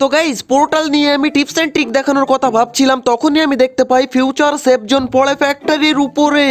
তো guys portal নিয়ে আমি টিপস এন্ড ট্রিক দেখানোর কথা ভাবছিলাম, তখনই আমি দেখতে পাই ফিউচার সেফ জোন পড়ে ফ্যাক্টরির উপরে।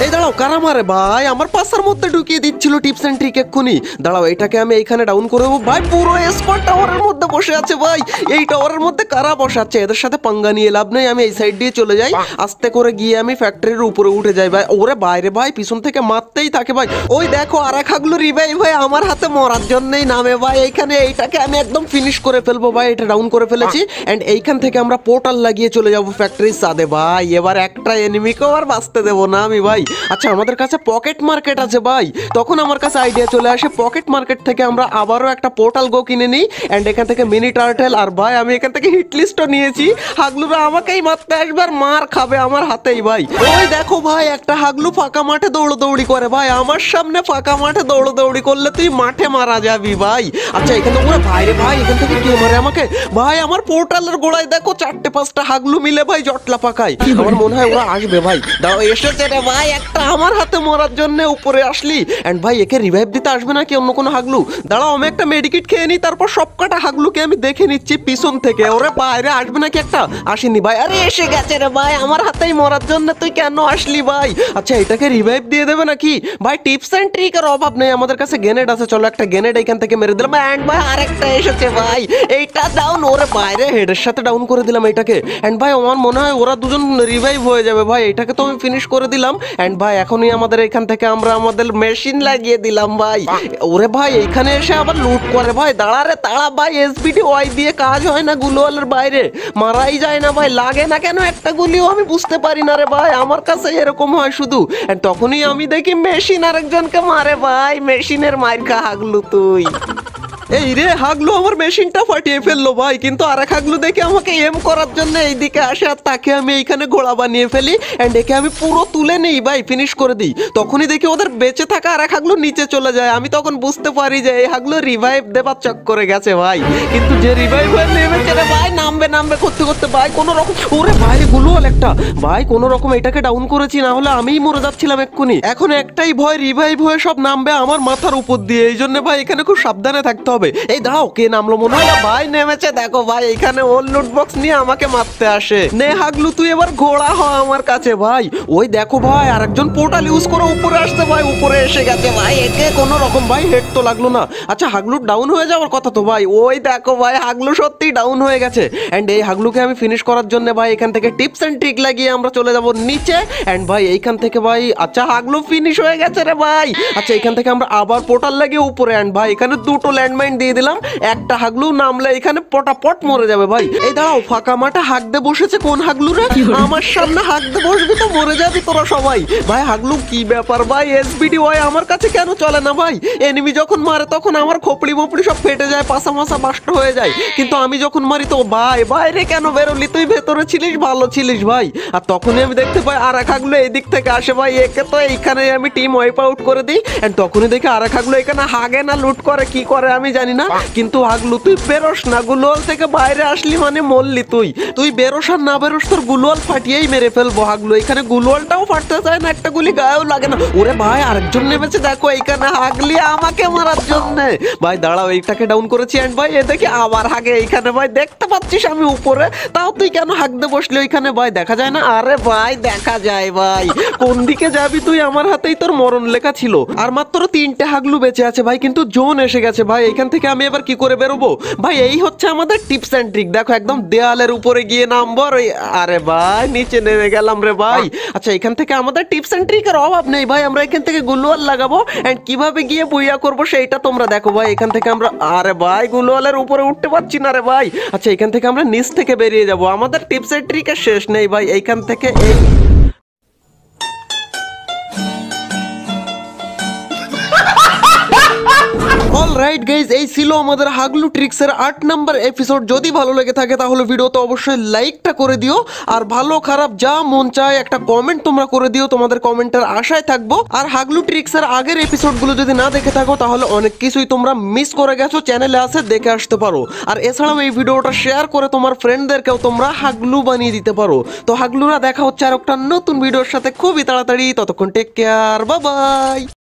এই দাঁড়াও, কারা মারে ভাই? আমার পাশার মধ্যে ঢুকিয়ে দিচ্ছিল টিপস এন্ড ট্রিক এক্ষুনি। দাঁড়াও, এটাকে আমি এইখানে ডাউন করে দেবো ভাই। পুরো স্কোয়াড টাওয়ারের মধ্যে বসে আছে ভাই। এই টাওয়ারের মধ্যে কারা বসে আছে? এদের সাথে পাঙ্গা নিয়ে লাভ নেই। আমি এই সাইড দিয়ে চলে যাই, আস্তে করে গিয়ে আমি ফ্যাক্টরির উপরে উঠে যাই ভাই। ওরে বাইরে ভাই, পিছন থেকে মারতেই থাকে ভাই। ওই দেখো আর এক হাগলু রিভাইভ ভাই আমার হাতে মরার জন্যই নামে ভাই। এইখানে এইটাকে আমি একদম ফিনিশ করে ফেলবো ভাই। এটা ডাউন করে ফেলেছি এন্ড এইখান থেকে আমরা পোর্টাল লাগিয়ে চলে যাবো ফ্যাক্টরির সাদে ভাই। এবার একটা এনিমিকেও আর বাঁচতে দেবো না আমি ভাই। আচ্ছা, আমাদের কাছে পকেট মার্কেট আছে ভাই। তখন আমার কাছে আইডিয়া চলে আসে, পকেট মার্কেট থেকে আমরা আবারও একটা পোর্টাল গো কিনে নিই এন্ড এখান থেকে মিনি টার্টেল। আর ভাই আমি এখান থেকে হিট লিস্টও নিয়েছি। হাগলুরা আমাকেই মারতে আসবে আর মার খাবে আমার হাতেই ভাই। ওই দেখো ভাই, একটা হাগলু ফাঁকা মাঠে দৌড়দৌড়ি করে ভাই। আমার সামনে ফাঁকা মাঠে দৌড়দৌড়ি করলে তুই মাঠে মারা যাবি ভাই। আচ্ছা, এখান থেকে ভাইরে ভাই, এখান থেকে কে মারে আমাকে ভাই? আমার পোর্টালের গোড়ায় দেখো 4-5টা হাগলু মিলে ভাই জটলা পাকায়। আমার মনে হয় ওরা আসবে ভাই। দাও, এসেছে রে ভাই একটা আমার হাতে মরার জন্য। উপরে আসলি এন্ড ভাই একে রিভাইভ দিতে আসবে নাকি অন্য কোনো হাগলু? দাঁড়াও, আমি একটা মেডিকিট খেয়ে নিই, তারপর সবকটা হাগলুকে আমি দেখে নিচ্ছি পিছন থেকে। ওরে বাইরে আসবে নাকি একটা? আসেনি ভাই। আরে এসে গেছে রে ভাই আমার হাতেই মরার জন্য। তুই কেন আসলি ভাই? আচ্ছা, এটাকে রিভাইভ দিয়ে দেবে নাকি ভাই? টিপস এন্ড ট্রিকের অভাব নেই, আমাদের কাছে গ্রেনেড আছে। চলো একটা গ্রেনেড এখান থেকে মেরে দিলাম এন্ড ভাই আরেকটা এসেছে ভাই। এইটা ডাউন। ওরে বাইরে হেডের সাথে ডাউন করে দিলাম এটাকে এন্ড ভাই আমার মনে হয় ওরা দুজন রিভাইভ হয়ে যাবে ভাই। এটাকে তো আমি ফিনিশ করে দিলাম এন্ড ভাই এখনই আমাদের এখান থেকে আমরা আমাদের মেশিন লাগিয়ে দিলাম ভাই। ওরে ভাই এইখানে এসে আবার লুট করে ভাই। দাঁড়া রে তাড়া ভাই, এসবিডি ওয়াই দিয়ে কাজ হয় না, গুলোয়ালের বাইরে মারাই যায় না ভাই। লাগে না কেন একটা গুলিও আমি বুঝতে পারি না রে ভাই। আমার কাছে এরকম হয় শুধু। তখনই আমি দেখি মেশিন আরেকজনকে মারে ভাই। মেশিনের মাইর খা হাগলু তুই। এই রে, হাগলু আমার মেশিনটা ফাটিয়ে ফেললো ভাই। কিন্তু আরেক হাগলু দেখে আমাকে এম করার জন্য এইদিকে আসে আর তাকে আমি এইখানে ঘোড়া বানিয়ে ফেলি এন্ড একে আমি পুরো তুলে নেই ভাই, ফিনিশ করে দিই। তখনই দেখি ওদের বেঁচে থাকা আরেক হাগলু নিচে চলে যায়। আমি তখন বুঝতে পারি যে এই হাগলু রিভাইভ দেবার চক্করে গেছে ভাই। কিন্তু যে রিভাইভ হয়ে নেমেছে রে ভাই, নামবে করতে করতে ভাই কোনো রকম। ওরে ভাই গুলোয়াল একটা ভাই, কোনো রকম এটাকে ডাউন করেছি, না হলে আমিই মরে যাচ্ছিলাম এক্ষুনি। এখন একটাই ভয়, রিভাইভ হয়ে সব নামবে আমার মাথার উপর দিয়ে। এই জন্য ভাই এখানে খুব সাবধানে থাকতে হবে। এই দাঁড়াও, কে নামলো মনে হয় ভাই? নেমেছে দেখো ভাই। এখানে ওর লুট বক্স নিয়ে আমাকে মারতে আসে। নে হাগলু তুই এবার ঘোড়া হ আমার কাছে ভাই। ওই দেখো ভাই আরেকজন পোর্টাল ইউজ করে উপরে আসছে ভাই। উপরে এসে গেছে ভাই। একে কোনো রকম ভাই হেড তো লাগলো না। আচ্ছা, হাগলু ডাউন হয়ে যাওয়ার কথা তো ভাই। ওই দেখো ভাই হাগলু সত্যি ডাউন হয়ে গেছে এন্ড এই হাগলুকে আমি ফিনিশ করার জন্য ভাই এখান থেকে টিপস এন্ড ট্রিক লাগিয়ে আমরা চলে যাব নিচে এন্ড ভাই এইখান থেকে ভাই। আচ্ছা, হাগলু ফিনিশ হয়ে গেছে রে ভাই। আচ্ছা, এখান থেকে আমরা আবার পোর্টাল লাগিয়ে উপরে এন্ড ভাই এখানে দুটো ল্যান্ডমাইন দিয়ে দিলাম। একটা হাগলু নামলে এখানে পটাপট মরে যাবে ভাই। এই দাঁড়াও, ফাঁকা মাঠে হাগদে বসেছে কোন হাগলু রে? আমার সামনে হাগদে বসবি তো মরে যাবি তোরা সবাই ভাই। হাগলু কি ব্যাপার ভাই? এসবিডি ওয়াই আমার কাছে কেন চলে না ভাই? এনিমি যখন মারে তখন আমার খোপড়ি মোপড়ি সব ফেটে যায়, পাশা মাসা বাস্ট হয়ে যায়। কিন্তু আমি যখন মারি তো ভাই বাইরে কেন বেরোলি? তুই ভেতরে ছিলিস, ভালো ছিলিস ভাই। আর তখনই আমি দেখতে পাই আর এক হাগলু এদিক থেকে আসে ভাই। একে তো এইখানে আমি টিম ওয়াইপ আউট করে দিই এন্ড তখনই দেখি আর এক হাগলু এখানে হাগে না লুট করে কি করে আমি জানি না। কিন্তু হাগলু তুই বেরোস না, গুলোয়াল থেকে বাইরে আসলি মানে মরলি তুই বেরোস আর না বেরোস তোর গুলোয়াল ফাটিয়েই মেরে ফেলবো হাগলু। এখানে গুলোয়ালটাও ফাটতে চায় না, একটা গুলি গায়েও লাগে না। ওরে ভাই আরেকজন নেমেছে দেখো এইখানে হাগলি আমাকে মারার জন্য ভাই। দাঁড়াও, এইটাকে ডাউন করেছি এন্ড ভাই এ দেখি আবার হাগে এইখানে ভাই। দেখতে পাচ্ছিস আমি উপরে, তাও তুই কেন হাগতে বসলি ওইখানে ভাই? দেখা যায় না? আরে ভাই দেখা যায় ভাই। কোন দিকে যাবি তুই? আমার হাতেই তোর মরণ লেখা ছিল। আর মাত্র 3টে হাগলু বেঁচে আছে ভাই, কিন্তু জোন এসে গেছে ভাই। এখান থেকে আমি এবার কি করে বেরোবো ভাই? এই হচ্ছে আমাদের টিপস এন্ড ট্রিক। দেখো একদম দেয়ালের উপরে গিয়ে নামবো। আরে ভাই নিচে নেমে গেলাম রে ভাই। আচ্ছা, এখান থেকে আমাদের টিপস এন্ড ট্রিকের অভাব নেই ভাই। আমরা এখান থেকে গুলোয়াল লাগাবো এন্ড কিভাবে গিয়ে বুইয়া করবো সেইটা তোমরা দেখো ভাই। এখান থেকে আমরা আরে ভাই গুলোয়ালের উপরে উঠতে পারছি না রে ভাই। আচ্ছা, এখান থেকে আমরা নিচ থেকে বেরিয়ে যাবো। আমাদের টিপস এন্ড ট্রিকের শেষ নেই ভাই। এইখান থেকে অলরাইট গাইজ, এই ছিল আমাদের হাগলু ট্রিক্সের 8 নাম্বার এপিসোড। যদি ভালো লেগে থাকে তাহলে ভিডিওতে অবশ্যই লাইকটা করে দিও আর ভালো খারাপ যা মন চায় একটা কমেন্ট তোমরা করে দিও। তোমাদের কমেন্টের আশায় থাকবো। আর হাগলু ট্রিক্সের আগের এপিসোডগুলো যদি না দেখে থাকো তাহলে অনেক কিছুই তোমরা মিস করে গেছো, চ্যানেলে আছে দেখে আসতে পারো। আর এছাড়াও এই ভিডিওটা শেয়ার করে তোমার ফ্রেন্ডদেরকেও তোমরা হাগলু বানিয়ে দিতে পারো। তো হাগলুরা দেখা হচ্ছে আর একটা নতুন ভিডিওর সাথে খুবই তাড়াতাড়ি। ততক্ষণ টেক কেয়ার, বাই বাই।